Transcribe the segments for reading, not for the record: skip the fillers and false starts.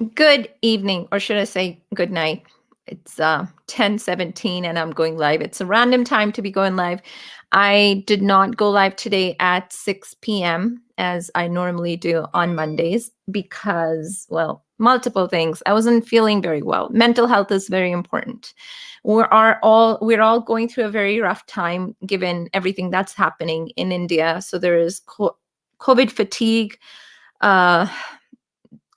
Good evening, or should I say good night? It's 10:17 and I'm going live. It's a random time to be going live. I did not go live today at 6 p.m. as I normally do on Mondays because, well, multiple things. I wasn't feeling very well. Mental health is very important. We're all going through a very rough time given everything that's happening in India. So there is COVID fatigue, uh,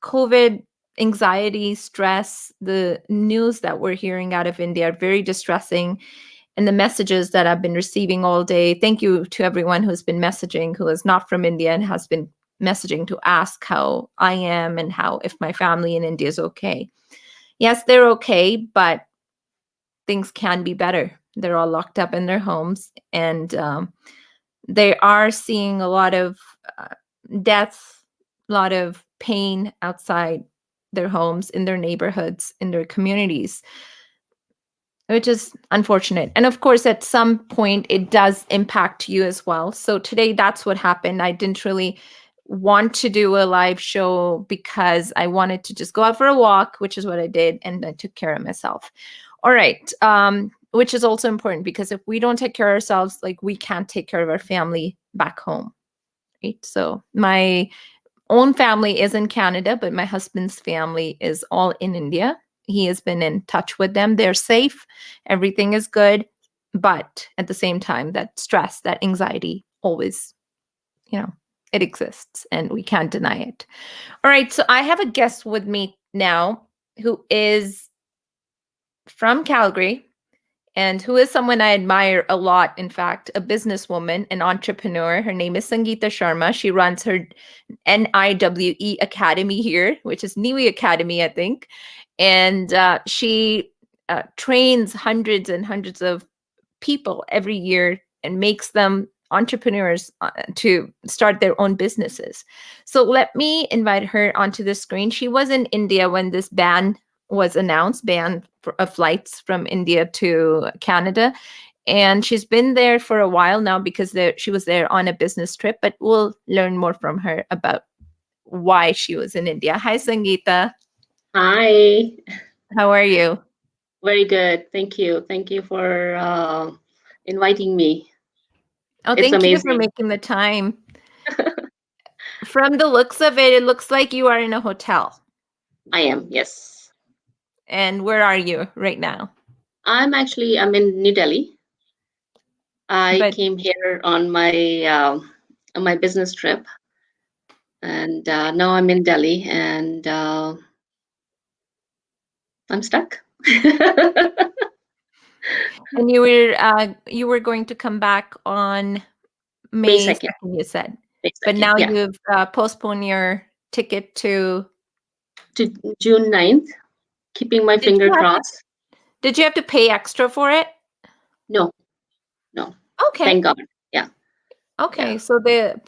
COVID anxiety, stress. The news that we're hearing out of India are very distressing. And the messages that I've been receiving all day, thank you to everyone who's been messaging, who is not from India and has been messaging to ask how I am and how if my family in India is okay. Yes, they're okay, but things can be better. They're all locked up in their homes, and they are seeing a lot of deaths, a lot of pain outside their homes, in their neighborhoods, in their communities, which is unfortunate. And of course, at some point, it does impact you as well. So today, that's what happened. I didn't really want to do a live show because I wanted to just go out for a walk, which is what I did, and I took care of myself. All right. Which is also important because if we don't take care of ourselves, like we can't take care of our family back home. Right. So my own family is in Canada, but my husband's family is all in India. He has been in touch with them. They're safe. Everything is good. But at the same time, that stress, that anxiety always, it exists and we can't deny it. All right. So I have a guest with me now who is from Calgary and who is someone I admire a lot. In fact, a businesswoman, an entrepreneur. Her name is Sangeeta Sharma. She runs her NIWE Academy here, which is Niwi Academy, I think. And she trains hundreds and hundreds of people every year and makes them entrepreneurs to start their own businesses. So let me invite her onto the screen. She was in India when this ban was announced, of flights from India to Canada. And she's been there for a while now because she was there on a business trip, but we'll learn more from her about why she was in India. Hi, Sangeeta. Hi, How are you? very good. Thank you. Thank you for inviting me. Oh, It's thank you for amazing. making the time. From the looks of it, it looks like you are in a hotel. I am, yes. And where are you right now? I'm in New Delhi. I But came here on my business trip, and now I'm in Delhi, and I'm stuck. and you were going to come back on May May 2nd. 2nd, you said. May But 2nd, now yeah, you've postponed your ticket to. to June 9th. Keeping my Did finger you have to crossed. did you have to pay extra for it? No, no. Okay. Thank God. Yeah, yeah. Okay. So the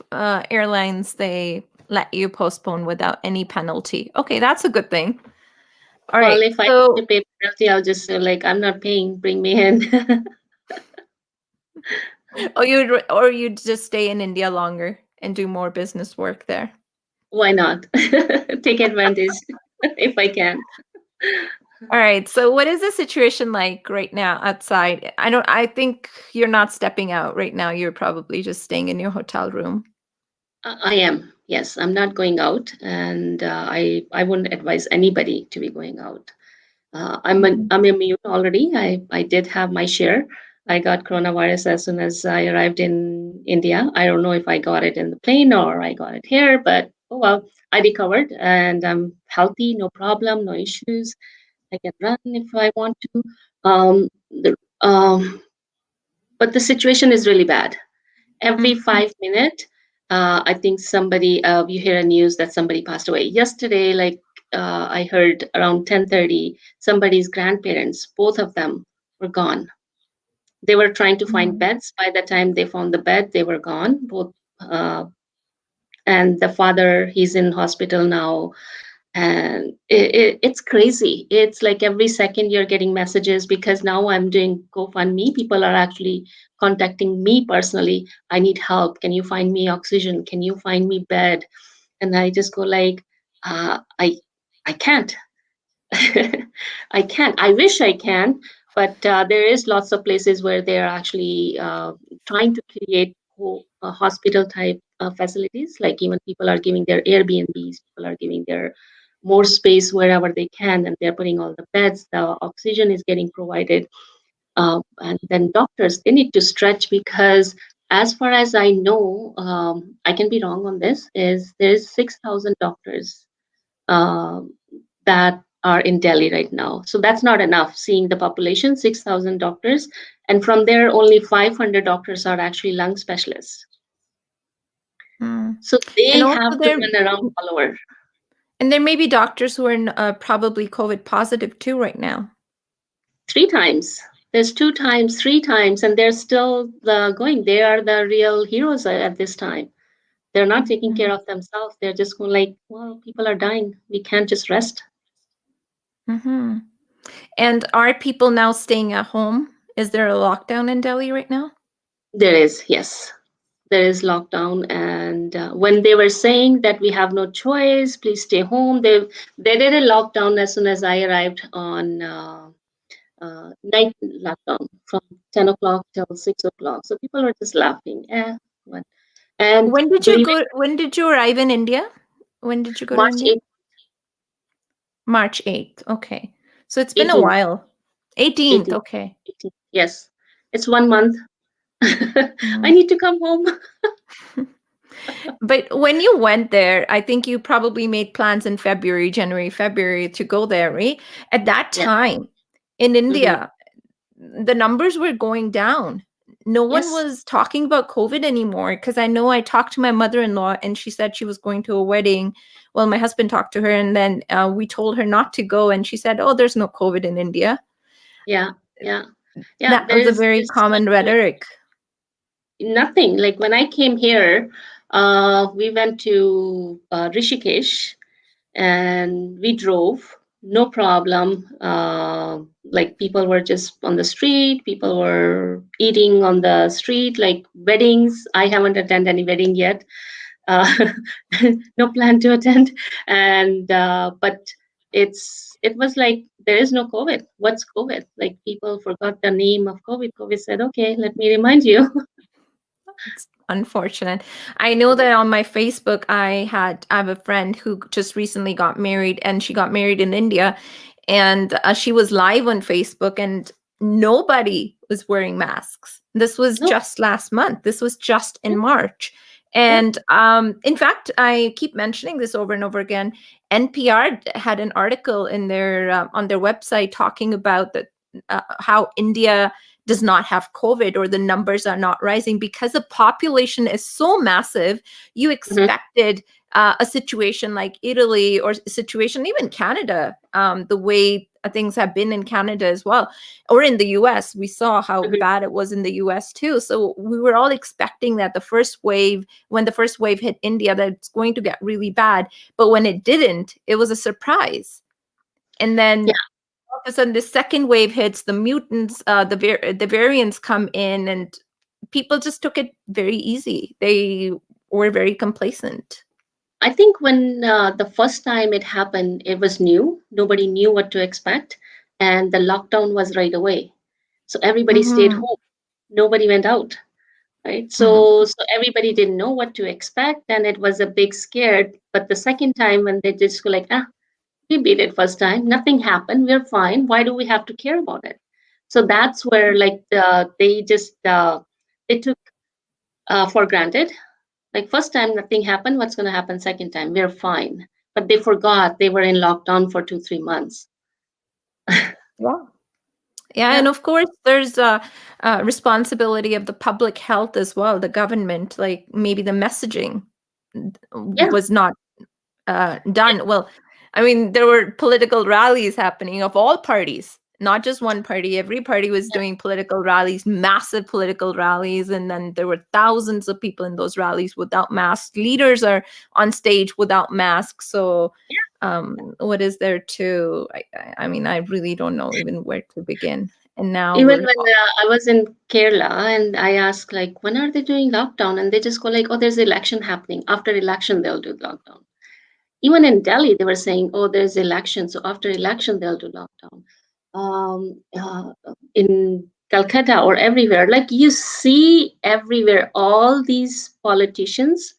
airlines, they let you postpone without any penalty. Okay, that's a good thing. All Well, right. if I need to So, pay penalty, I'll just say like I'm not paying. Bring me in. or you'd just stay in India longer and do more business work there. Why not? Take advantage if I can. All right. So what is the situation like right now outside? I think you're not stepping out right now. You're probably just staying in your hotel room. I am. Yes, I'm not going out, and I wouldn't advise anybody to be going out. Mhm. I'm immune already. I did have my share. I got coronavirus as soon as I arrived in India. I don't know if I got it in the plane or I got it here, but oh well, I recovered and I'm healthy, no problem, no issues. I can run if I want to. Um, the, um, but the situation is really bad. Every Mhm. 5 minutes, I think somebody you hear a news that somebody passed away. Yesterday, like I heard around 10:30, somebody's grandparents, both of them, were gone. They were trying to find Mhm. beds. By the time they found the bed, they were gone. Both, and the father, he's in hospital now, and it's crazy. It's like every second you're getting messages because now I'm doing GoFundMe. People are actually contacting me personally. I need help. Can you find me oxygen? Can you find me bed? And I just go like, I I can't. I can't. I wish I can, but there is lots of places where they are actually trying to create hospital type facilities. Like even people are giving their Airbnbs, people are giving their more space wherever they can, and they're putting all the beds. The oxygen is getting provided, and then doctors they need to stretch because. As far as I know, I can be wrong on this. Is there's 6,000 doctors um, that are in Delhi right now. So that's not enough, seeing the population, 6,000 doctors. And from there, only 500 doctors are actually lung specialists. Mm. So And they also have to run around all over there may be doctors who are probably COVID positive too right now. 3 times. There's 2 times, 3 times, and they're still going. They are the real heroes at this time. They're not taking care Mhm. of themselves. They're just going like, well, people are dying. We can't just rest. Mhm. And are people now staying at home? Is there a lockdown in Delhi right now? There is, yes. There is lockdown, and when they were saying that we have no choice, please stay home, they did a lockdown as soon as I arrived on night lockdown from 10 o'clock till 6 o'clock. So people were just laughing. What? And When did you believe it, go? When did you arrive in India? When did you go to March India? 8th, March 8th. Okay. So it's been a 18th, while. 18th. 18th, Okay. 18th. Yes, it's 1 month. I Mhm. need to come home. But when you went there, I think you probably made plans in February, January, February to go there, right? At that Yeah. time in Hmm. India, the numbers were going down. No one Yes. was talking about COVID anymore because I know I talked to my mother-in-law and she said she was going to a wedding. Well, my husband talked to her and then we told her not to go and she said, "Oh, there's no COVID in India." Yeah. Yeah. Yeah. That was a very There's common rhetoric. nothing. Like when I came here, we went to Rishikesh and we drove, no problem. Like people were just on the street, people were eating on the street, like weddings. I haven't attended any wedding yet. Uh, no plan to attend. And but it was like there is no COVID. What's COVID? Like people forgot the name of COVID. COVID said, okay, let me remind you. It's unfortunate. I know that on my Facebook, I have a friend who just recently got married, and she got married in India, and she was live on Facebook, and nobody was wearing masks. This was No. just last month. This was just in Yeah. March. Yeah. And in fact, I keep mentioning this over and over again. NPR had an article in their on their website talking about how India does not have COVID or the numbers are not rising because the population is so massive. You Mhm. expected a situation like Italy or a situation, even Canada, the way things have been in Canada as well, or in the US. We saw how Mhm. bad it was in the US too. So we were all expecting that the first wave, when the first wave hit India, that it's going to get really bad. But when it didn't, it was a surprise. And then all of a sudden the second wave hits, the mutants, the variants come in, and people just took it very easy. They were very complacent. I think when the first time it happened, it was new. Nobody knew what to expect, and the lockdown was right away. So everybody stayed Hmm. home. Nobody went out, right? Hmm. So everybody didn't know what to expect, and it was a big scare. But the second time, when they just go like, we beat it first time, nothing happened, we're fine. Why do we have to care about it? So that's where like they just they took for granted. Like first time nothing happened, what's going to happen second time? We're fine. But they forgot they were in lockdown for 2, 3 months. Yeah. Yeah, Yeah, and of course, there's a responsibility of the public health as well, the government, like maybe the messaging yeah, was not done well. I mean, there were political rallies happening of all parties, not just one party. Every party was yeah. doing political rallies, massive political rallies, and then there were thousands of people in those rallies without masks. Leaders are on stage without masks. So what is there to I mean, I really don't know even where to begin. And now Even we're when I was in Kerala and I asked like, when are they doing lockdown? And they just go like, oh, there's election happening. After election, they'll do lockdown. Even in Delhi, they were saying, oh, there's election. So after election, they'll do lockdown. In Calcutta or everywhere, like you see everywhere, all these politicians,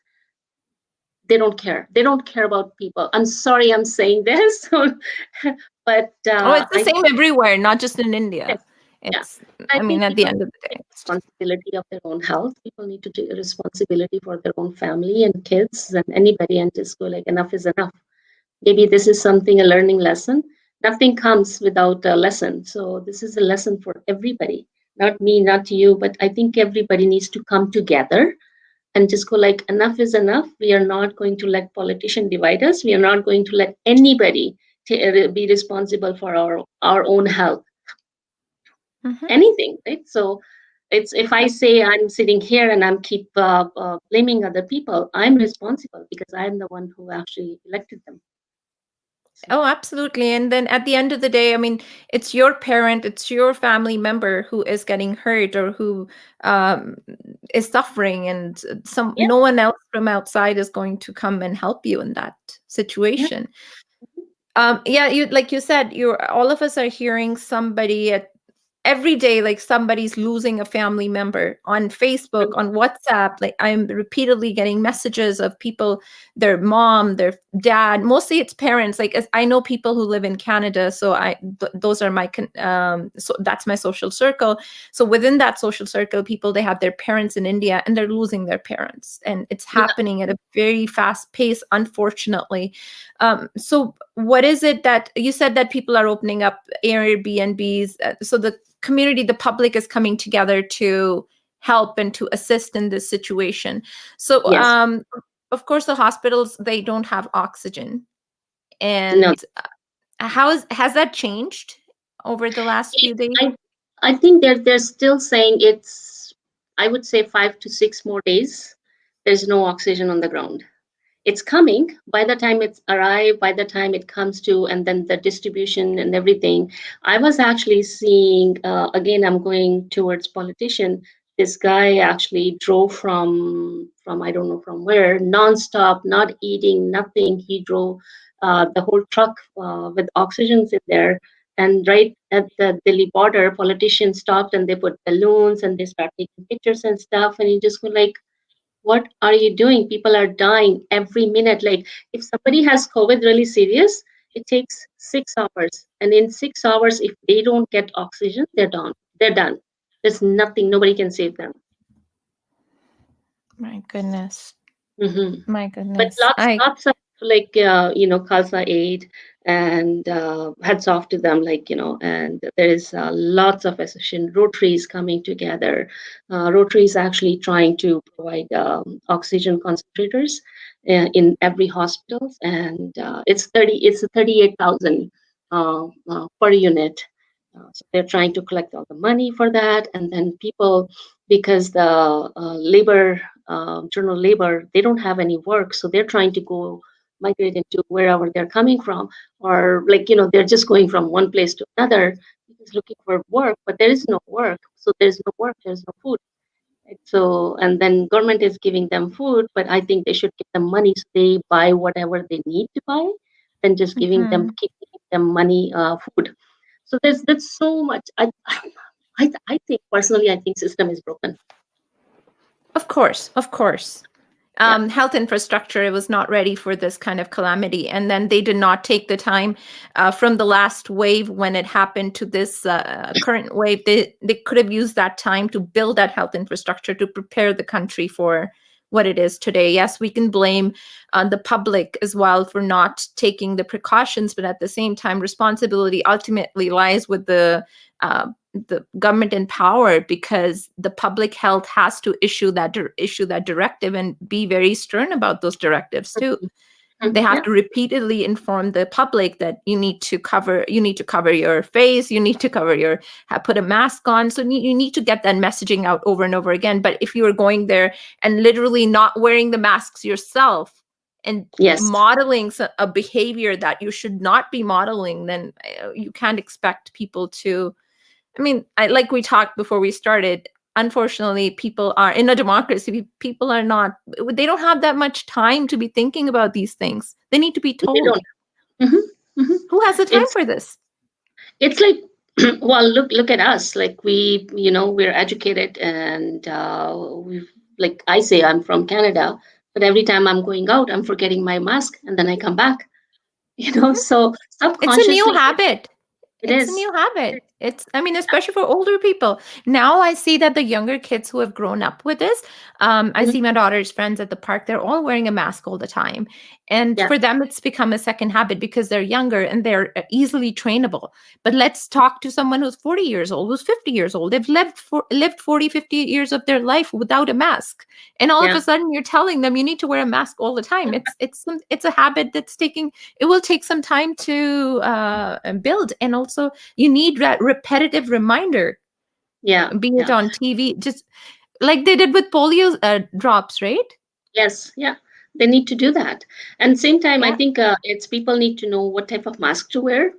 they don't care. They don't care about people. I'm sorry I'm saying this, but Oh, it's the I same everywhere, not just in yes, India. yeah. It's, I I mean, think at the people end of the take day, it's just, responsibility of their own health. People need to take responsibility for their own family and kids and anybody and just go like enough is enough. Maybe this is something a learning lesson. Nothing comes without a lesson. So this is a lesson for everybody. Not me, not you, but I think everybody needs to come together and just go like enough is enough. We are not going to let politician divide us. We are not going to let anybody be responsible for our own health, Mhm. anything, right? So it's if I say I'm sitting here and I'm keep blaming other people, I'm responsible because I'm the one who actually elected them. So Oh, absolutely. And then at the end of the day, I mean, it's your parent, it's your family member who is getting hurt or who um, is suffering, and yeah, no one else from outside is going to come and help you in that yeah, situation. Yeah, you like you said, you're all of us are hearing somebody at every day, like somebody's losing a family member on Facebook, mm, on WhatsApp. Like I'm repeatedly getting messages of people, their mom, their dad, mostly it's parents. Like I know people who live in Canada, so those are my so that's my social circle. So within that social circle, people, they have their parents in India and they're losing their parents, and it's yeah. happening at a very fast pace, unfortunately. So what is it that you said that people are opening up Airbnbs? So the community, the public is coming together to help and to assist in this situation. So Yes. of course the hospitals, they don't have oxygen. No. And has that changed over the last few days? I I think they're still saying it's, I would say 5 to 6 more days. There's no oxygen on the ground. It's coming by the time it's arrived, by the time it comes to, and then the distribution and everything. I was actually seeing, again, I'm going towards politician. This guy actually drove from I don't know from where, nonstop, not eating, nothing. He drove the whole truck with oxygens in there. And right at the Delhi border, politicians stopped and they put balloons and they start taking pictures and stuff. And you just go like, what are you doing? People are dying every minute. Like if somebody has COVID really serious, it takes 6 hours. And in 6 hours, if they don't get oxygen, they're done. They're done. There's nothing, nobody can save them. My goodness. Mhm. My But goodness. lots of like Khalsa aid, and hats off to them, like and there is lots of association Rotaries coming together. Rotary is actually trying to provide oxygen concentrators in every hospitals, and it's 38,000 per unit. So they're trying to collect all the money for that, and then people, because the labor general labor, they don't have any work, so they're trying to go migrate into wherever they're coming from, or like they're just going from one place to another because looking for work, but there is no work. So there's no work, there's no food. Right? So and then government is giving them food, but I think they should give them money so they buy whatever they need to buy, than just giving them Mhm. keep giving them money, food. So there's so much. I think personally, I think system is broken. Of course, of course. Yeah. Health infrastructure was not ready for this kind of calamity. And then they did not take the time from the last wave when it happened to this current wave. They could have used that time to build that health infrastructure to prepare the country for what it is today. Yes, we can blame the public as well for not taking the precautions, but at the same time, responsibility ultimately lies with the government in power, because the public health has to issue that directive and be very stern about those directives too. They have Yeah. to repeatedly inform the public that you need to cover your face, you need to cover your put a mask on. So you need to get that messaging out over and over again. But if you are going there and literally not wearing the masks yourself and Yes. modeling a behavior that you should not be modeling, then you can't expect people to. I mean, like we talked before we started, unfortunately, people are in a democracy. People are not. They don't have that much time to be thinking about these things. They need to be They told. don't. Hmm. Hmm. Who has the time It's for this? it's like, well, look at us. Like we're educated, and we've, like I say, I'm from Canada, but every time I'm going out, I'm forgetting my mask, and then I come back. Mhm. So It's a new subconsciously, habit. it It's a is. new habit. It's, I mean, especially for older people. Now I see that the younger kids who have grown up with this, I Mhm. see my daughter's friends at the park, they're all wearing a mask all the time. And Yeah, for them, it's become a second habit because they're younger and they're easily trainable. But let's talk to someone who's 40 years old, who's 50 years old. They've lived 40, 50 years of their life without a mask. And all of yeah, a sudden you're telling them you need to wear a mask all the time. It's a habit that's taking, it will take some time to build. And also you need that repetitive reminder, yeah, be it yeah. on TV, just like they did with polio drops, right? Yes, yeah. They need to do that. And same time, I Yeah, think it's people need to know what type of mask to wear.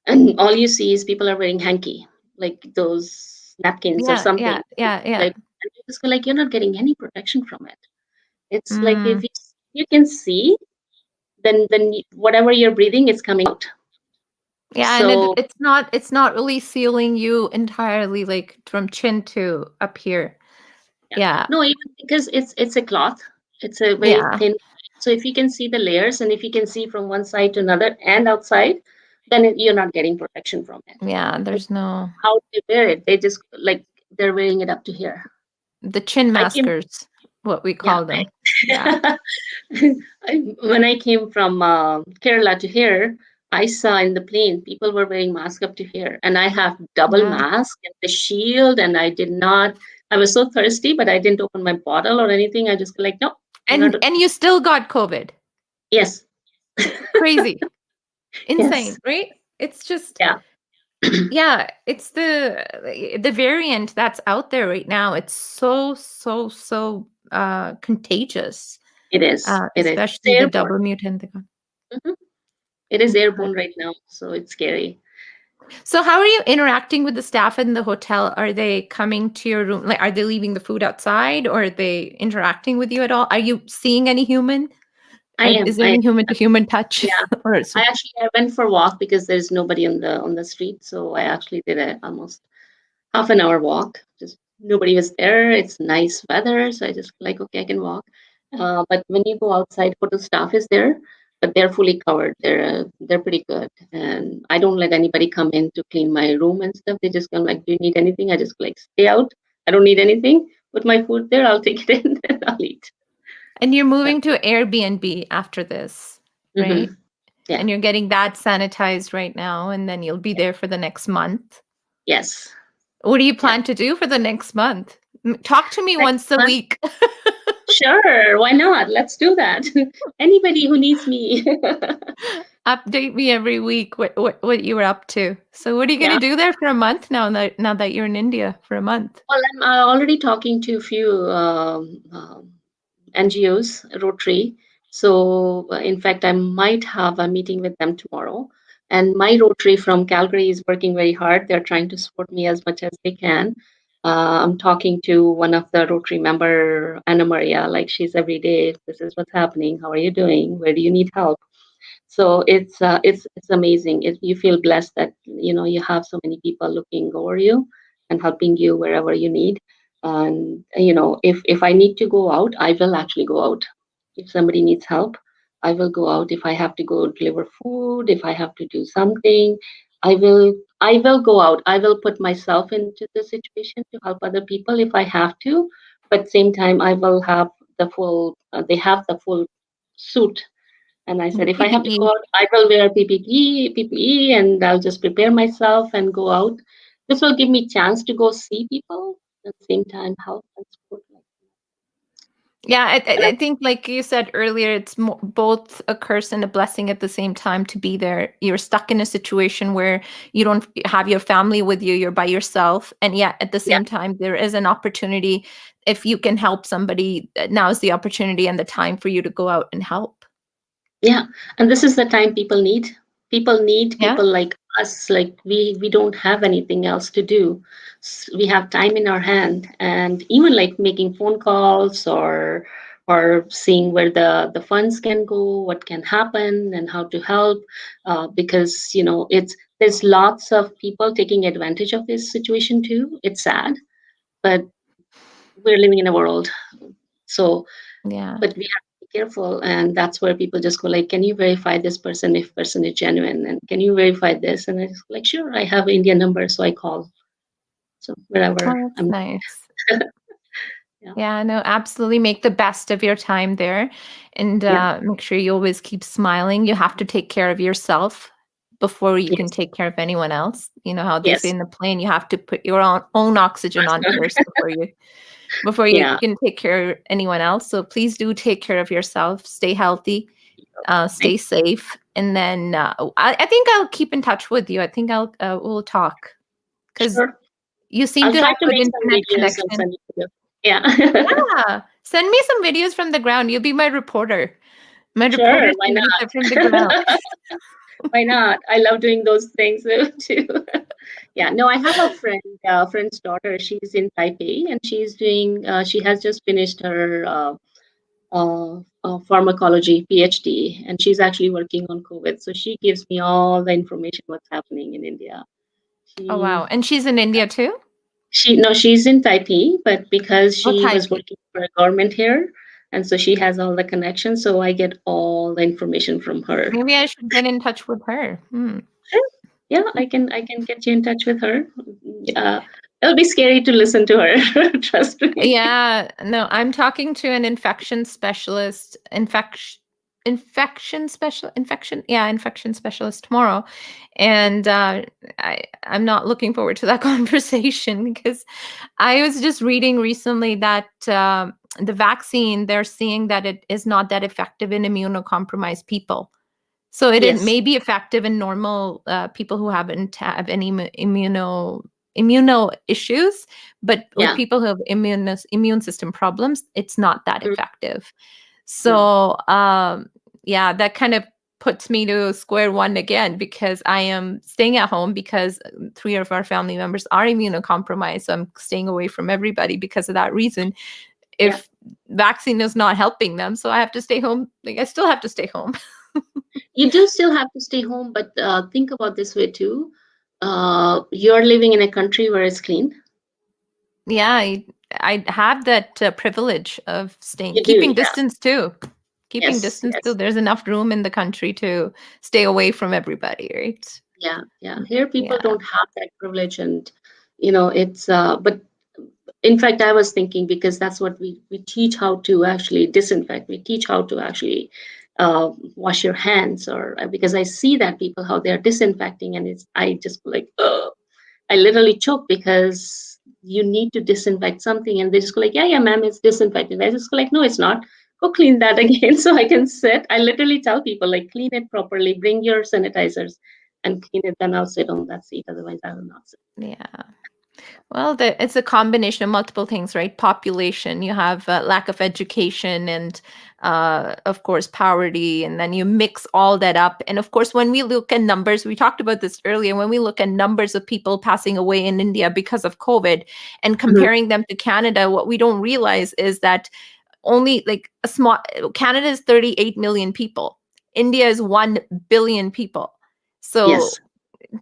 And all you see is people are wearing hanky, like those napkins or yeah, something. yeah, yeah, yeah. Like, and you just feel like you're not getting any protection from it. It's like if Mm. you can see, then whatever you're breathing is coming out. Yeah, and So it's not really sealing you entirely, like from chin to up here. yeah, Yeah, no, even because it's a cloth, it's a very yeah, thin. So if you can see the layers, and if you can see from one side to another and outside, then you're not getting protection from it. yeah. But There's no how they wear it, they just like they're wearing it up to here. the chin I came, maskers, what we yeah. call them. Yeah, When I came from Kerala to here, I saw in the plane people were wearing masks up to here, and I have double yeah. mask and the shield, and I did not. I was so thirsty, but I didn't open my bottle or anything. I just like, no, we're not. And you still got COVID. Yes, Crazy, yes, insane, right? It's just, yeah, yeah, it's the variant that's out there right now. It's so contagious. it is. It is. It's Especially the airborne. double mutant. Mhm. It is airborne Incredible. right now, so it's scary. So how are you interacting with the staff in the hotel? Are they coming to your room? Like, are they leaving the food outside, or are they interacting with you at all? Are you seeing any human? I am. Is there any human to human touch? Yeah. Or is I actually I went for a walk because there's nobody on the street, so I actually did a almost half an hour walk. Just nobody was there. It's nice weather, so I just like, okay, I can walk. But when you go outside, hotel staff is there, but they're fully covered. They're pretty good, and I don't let anybody come in to clean my room and stuff. They just come like, do you need anything? I just like stay out. I don't need anything. Put my food there. I'll take it in and I'll eat. and you're Yeah. moving to Airbnb after this, right? Hmm. Yeah. And you're getting that sanitized right now, and then you'll be there for the next month. Yes. What do you Yeah. plan to do for the next month? Talk to me Next once a month. week. Sure. Why not? Let's do that. Anybody who needs me. Update me every week what you were up to. So what are you going to Yeah. do there for a month now that you're in India for a month? Well, I'm already talking to a few NGOs, Rotary. So, in fact, I might have a meeting with them tomorrow. And my Rotary from Calgary is working very hard. They're trying to support me as much as they can. I'm talking to one of the Rotary member, Anna Maria, like she's every day. This is what's happening. How are you doing? Where do you need help? So it's amazing. You feel blessed that you have so many people looking over you and helping you wherever you need. And if I need to go out, I will actually go out. If somebody needs help, I will go out. If I have to go deliver food, if I have to do something, I will go out. I will put myself into the situation to help other people if I have to. But same time, I will have the full. They have the full suit, and I said, if I have to go PPE. out, I will wear PPE, and I'll just prepare myself and go out. This will give me chance to go see people at the same time, help and support. Yeah, And I think, like you said earlier, it's both a curse and a blessing at the same time to be there. You're stuck in a situation where you don't have your family with you, you're by yourself. And yet, at the yeah, same time, there is an opportunity. If you can help somebody, now is the opportunity and the time for you to go out and help. yeah. And this is the time people need. People need Yeah. people like us, like we don't have anything else to do. We have time in our hand, and even like making phone calls or seeing where the funds can go, what can happen, and how to help. Because it's there's lots of people taking advantage of this situation too. It's sad, but we're living in a world. So, Yeah. but we have to be careful, and that's where people just go like, "Can you verify this person if person is genuine? And can you verify this?" And I just go like, "Sure, I have Indian number, so I call." So wherever Oh, that's I'm, nice. yeah, Yeah, no, absolutely. Make the best of your time there, and yeah, make sure you always keep smiling. You have to take care of yourself before you can yes, take care of anyone else. You know how they say yes, in the plane, you have to put your own oxygen on first before you yeah. can take care of anyone else. So please do take care of yourself. Stay healthy, stay Thank safe, and then I think I'll keep in touch with you. I think we'll talk because Sure. you seem I'll to try have to good make some internet videos and connection. send it to you. Yeah, Yeah. Send me some videos from the ground. You'll be my reporter. My sure. reporter Why Sangeeta from the ground. not? Why not? I love doing those things too. Yeah, no, I have a friend's daughter. She's in Taipei, and she has just finished her pharmacology PhD, and she's actually working on COVID. So she gives me all the information what's happening in India. Oh wow. She And she's in India too? she no, she's in Taipei, but because Oh, she was Taipei. working for a government here, and so she has all the connections. So I get all the information from her. Maybe I should get in touch with her. Hmm. Sure. Yeah, I can get you in touch with her. Uh, it'll be scary to listen to her. Trust me. Yeah, no, I'm talking to an infection specialist, infection specialist tomorrow. And I'm not looking forward to that conversation because I was just reading recently that the vaccine, they're seeing that it is not that effective in immunocompromised people. So it Yes. may be effective in normal people who haven't have any immuno issues, but with Yeah. people who have immune system problems, it's not that Mm, effective. no. So yeah, that kind of puts me to square one again because I am staying at home because three of our family members are immunocompromised. So I'm staying away from everybody because of that reason. Yeah. If vaccine is not helping them, so I have to stay home. Like I still have to stay home. You do still have to stay home, but think about this way too. You're living in a country where it's clean. Yeah, I have that privilege of staying, You do, keeping yeah. distance too. Keeping Yes, distance too. yes. There's enough room in the country to stay away from everybody, right? Yeah, yeah. Here people Yeah. don't have that privilege, and it's but in fact I was thinking, because that's what we teach, how to actually disinfect. We teach how to actually wash your hands, or because I see that people how they're disinfecting, and it's I just like, ugh. I literally choke because you need to disinfect something, and they just go like, "Yeah, yeah, ma'am, it's disinfected." I just go like, "No, it's not. Go clean that again so I can sit." I literally tell people like, "Clean it properly. Bring your sanitizers and clean it. Then I'll sit on that seat. Otherwise, I will not sit." Yeah. Well, it's a combination of multiple things, right? Population, you have lack of education, and of course, poverty, and then you mix all that up. And of course, when we look at numbers, we talked about this earlier. When we look at numbers of people passing away in India because of COVID, and Mhm. comparing them to Canada, what we don't realize is that only like a small Canada is 38 million people. India is 1 billion people. So Yes,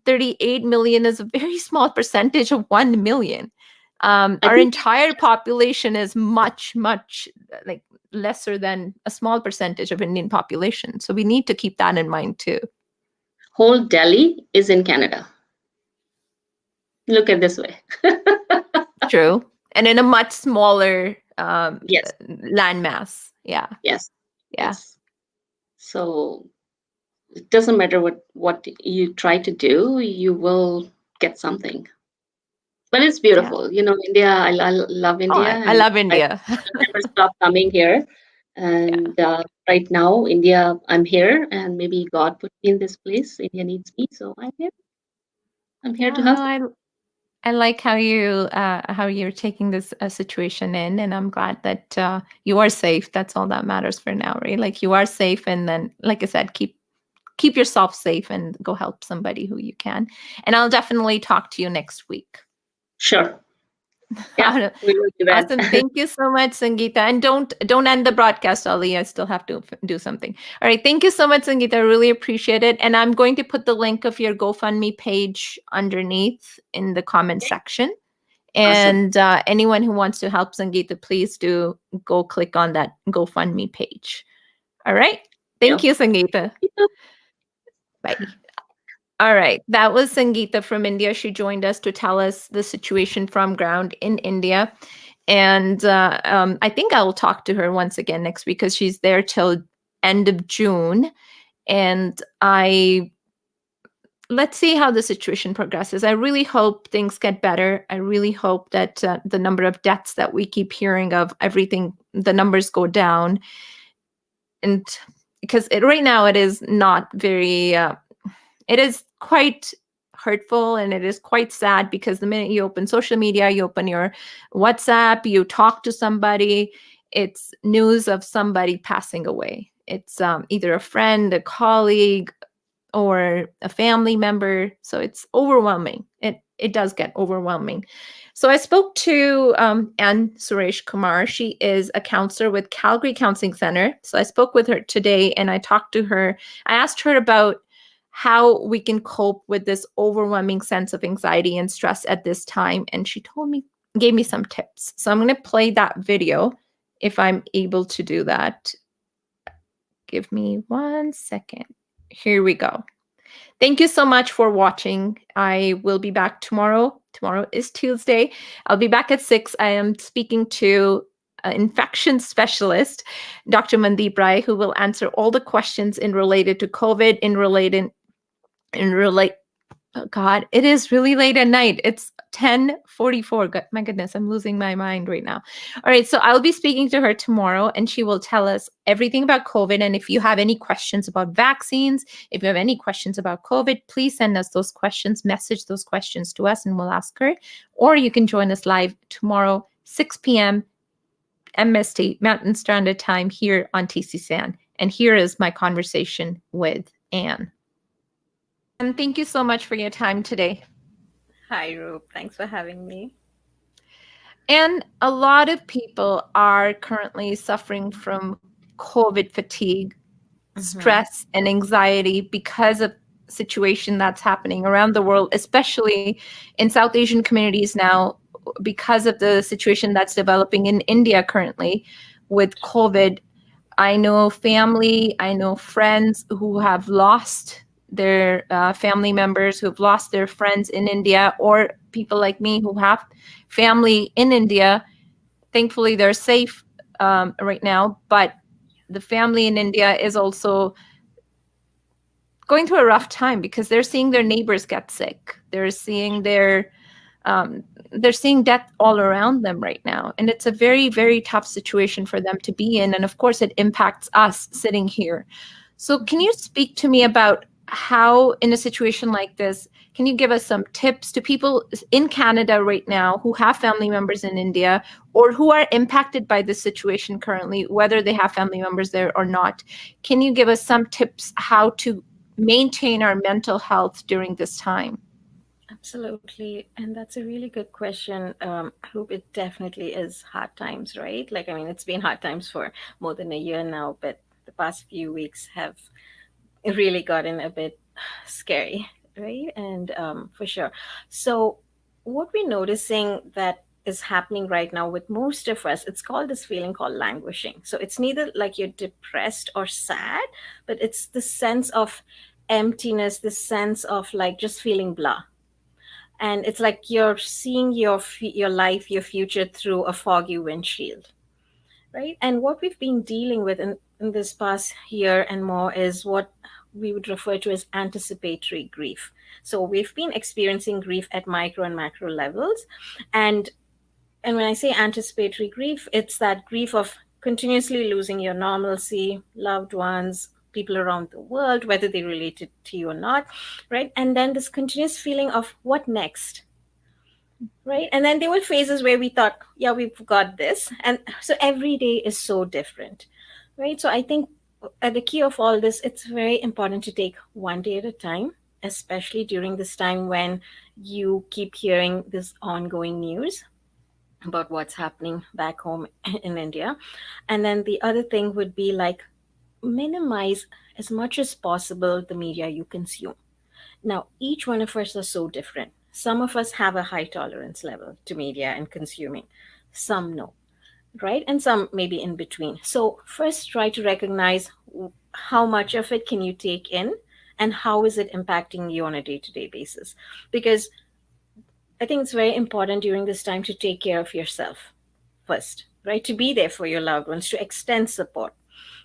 38 million is a very small percentage of 1 million. I Our think entire population is much, much like lesser than a small percentage of Indian population. So we need to keep that in mind too. whole Delhi is in Canada. Look at this way. True. And in a much smaller Yes, landmass. Yeah. yes, Yeah. yes. So it doesn't matter what you try to do, you will get something. But it's Yeah. beautiful. India, I love Oh, India, I and love I India. will never stop coming here. Yeah. And right now, India, I'm here, and maybe God put me in this place. India needs me, so I'm here. I'm here to Yeah. No, hustle. I like how you're taking this situation in, and I'm glad that you are safe. That's all that matters for now, right? Like you are safe, and then, like I said, keep yourself safe and go help somebody who you can. And I'll definitely talk to you next week. Sure. Yeah, we will do Awesome. that. Thank you so much, Sangeeta. And don't end the broadcast, Ali. I still have to do something. All right. Thank you so much, Sangeeta. I really appreciate it. And I'm going to put the link of your GoFundMe page underneath in the comment section. Awesome. And anyone who wants to help Sangeeta, please do go click on that GoFundMe page. All right. Thank Yeah. you, Sangeeta. Bye. All right. That was Sangeeta from India. She joined us to tell us the situation from ground in India. And I think I'll talk to her once again next week because she's there till end of June. And let's see how the situation progresses. I really hope things get better. I really hope that the number of deaths that we keep hearing of, everything, the numbers go down. And because right now it is not very, it is quite hurtful and it is quite sad because the minute you open social media, you open your WhatsApp, you talk to somebody, it's news of somebody passing away. It's either a friend, a colleague, or a family member. So it's overwhelming. It does get overwhelming. So I spoke to Anne Sureshkumar. She is a counselor with Calgary Counselling Center. So I spoke with her today and I talked to her. I asked her about how we can cope with this overwhelming sense of anxiety and stress at this time. And she gave me some tips. So I'm going to play that video if I'm able to do that. Give me 1 second. Here we go. Thank you so much for watching. I will be back tomorrow. Tomorrow is Tuesday. I'll be back at 6. I am speaking to an infection specialist, Dr. Mandeep Rai, who will answer all the questions in related to COVID, oh God, it is really late at night. It's 10:44. My goodness, I'm losing my mind right now. All right, so I'll be speaking to her tomorrow and she will tell us everything about COVID. And if you have any questions about vaccines, if you have any questions about COVID, please send us those questions, message those questions to us and we'll ask her. Or you can join us live tomorrow, 6 p.m. MST, Mountain Standard Time, here on TCSAN. And here is my conversation with Anne. And thank you so much for your time today. Hi, Roop. Thanks for having me. And a lot of people are currently suffering from COVID fatigue, stress, and anxiety because of situation that's happening around the world, especially in South Asian communities now, because of the situation that's developing in India currently with COVID. I know family, I know friends who have lost their family members, who have lost their friends in India, or people like me who have family in India. Thankfully, they're safe right now, but the family in India is also going through a rough time because they're seeing their neighbors get sick. They're seeing they're seeing death all around them right now. And it's a very, very tough situation for them to be in. And of course, it impacts us sitting here. So can you speak to me about how, in a situation like this, can you give us some tips to people in Canada right now who have family members in India or who are impacted by this situation currently, whether they have family members there or not? Can you give us some tips how to maintain our mental health during this time? Absolutely. And that's a really good question. I hope it definitely is hard times, right? Like, I mean, it's been hard times for more than a year now, but the past few weeks have really gotten a bit scary, right? And for sure. So, what we're noticing that is happening right now with most of us, it's called this feeling called languishing. So, it's neither like you're depressed or sad, but it's the sense of emptiness, the sense of like just feeling blah, and it's like you're seeing your life, your future through a foggy windshield, right? And what we've been dealing with in this past year and more is what we would refer to as anticipatory grief. So we've been experiencing grief at micro and macro levels, and when I say anticipatory grief, it's that grief of continuously losing your normalcy, loved ones, people around the world, whether they related to you or not, right? And then this continuous feeling of what next, right? And then there were phases where we thought, yeah, we've got this. And so every day is so different, right? So I think at the key of all this, it's very important to take one day at a time, especially during this time when you keep hearing this ongoing news about what's happening back home in India. And then the other thing would be like minimize as much as possible the media you consume. Now, each one of us are so different. Some of us have a high tolerance level to media and consuming, some no, right? And some maybe in between. So, first try to recognize how much of it can you take in and how is it impacting you on a day-to-day basis, because I think it's very important during this time to take care of yourself first, right? To be there for your loved ones, to extend support,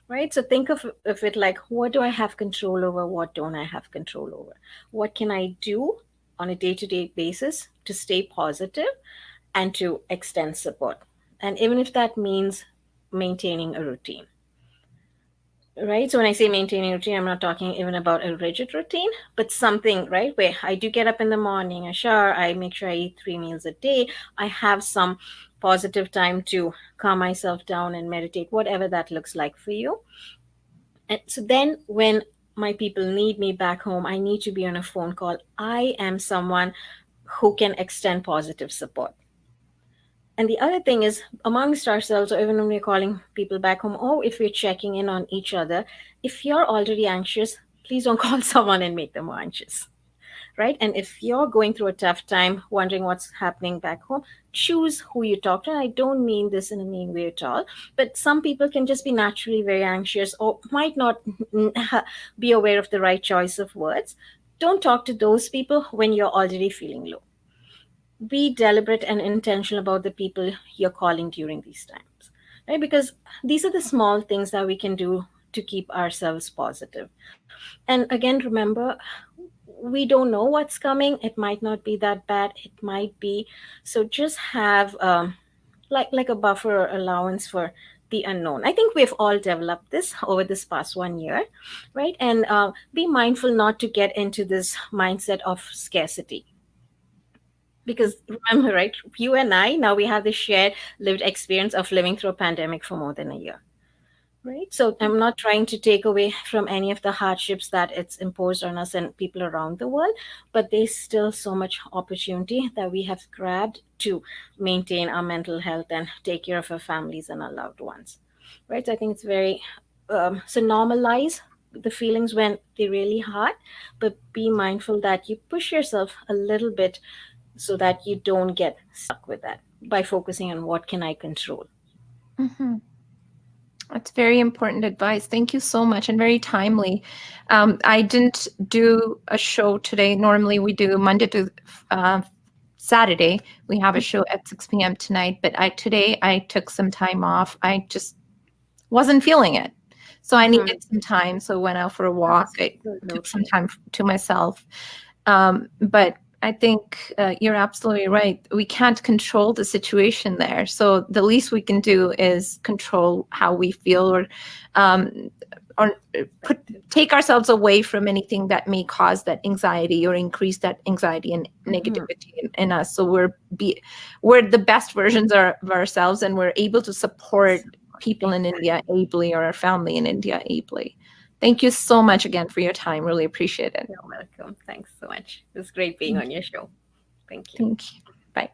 right? So think of it like, what do I have control over? What don't I have control over? What can I do on a day-to-day basis to stay positive and to extend support? And even if that means maintaining a routine, right? So when I say maintaining routine, I'm not talking even about a rigid routine, but something, right, where I do get up in the morning, I shower, I make sure I eat 3 meals a day, I have some positive time to calm myself down and meditate, whatever that looks like for you. And so then when my people need me back home, I need to be on a phone call. I am someone who can extend positive support. And the other thing is, amongst ourselves, or even when we're calling people back home, or if we're checking in on each other, if you're already anxious, please don't call someone and make them more anxious, right? And if you're going through a tough time, wondering what's happening back home, choose who you talk to. And I don't mean this in a mean way at all, but some people can just be naturally very anxious or might not be aware of the right choice of words. Don't talk to those people when you're already feeling low. Be deliberate and intentional about the people you're calling during these times, right? Because these are the small things that we can do to keep ourselves positive. And again, remember, we don't know what's coming. It might not be that bad, it might be. So just have like a buffer or allowance for the unknown. I think we've all developed this over this past 1 year, right? And be mindful not to get into this mindset of scarcity, because remember, right, you and I, now we have this shared lived experience of living through a pandemic for more than a year, right? So I'm not trying to take away from any of the hardships that it's imposed on us and people around the world, but there's still so much opportunity that we have grabbed to maintain our mental health and take care of our families and our loved ones, right? So I think it's very so normalize the feelings when they're really hard, but be mindful that you push yourself a little bit so that you don't get stuck with that by focusing on what can I control. Mm-hmm. That's very important advice. Thank you so much, and very timely. I didn't do a show today. Normally we do Monday to Saturday. We have a show at 6 p.m. tonight, but today I took some time off. I just wasn't feeling it. So I needed some time. So went out for a walk. I took some time to myself. But I think you're absolutely right. We can't control the situation there. So the least we can do is control how we feel, or take ourselves away from anything that may cause that anxiety or increase that anxiety and negativity in us. So we're the best versions of ourselves, and we're able to support people in India ably, or our family in India ably. Thank you so much again for your time. Really appreciate it. You're welcome. Thanks so much. It was great being on your show. Thank you. Thank you. Bye.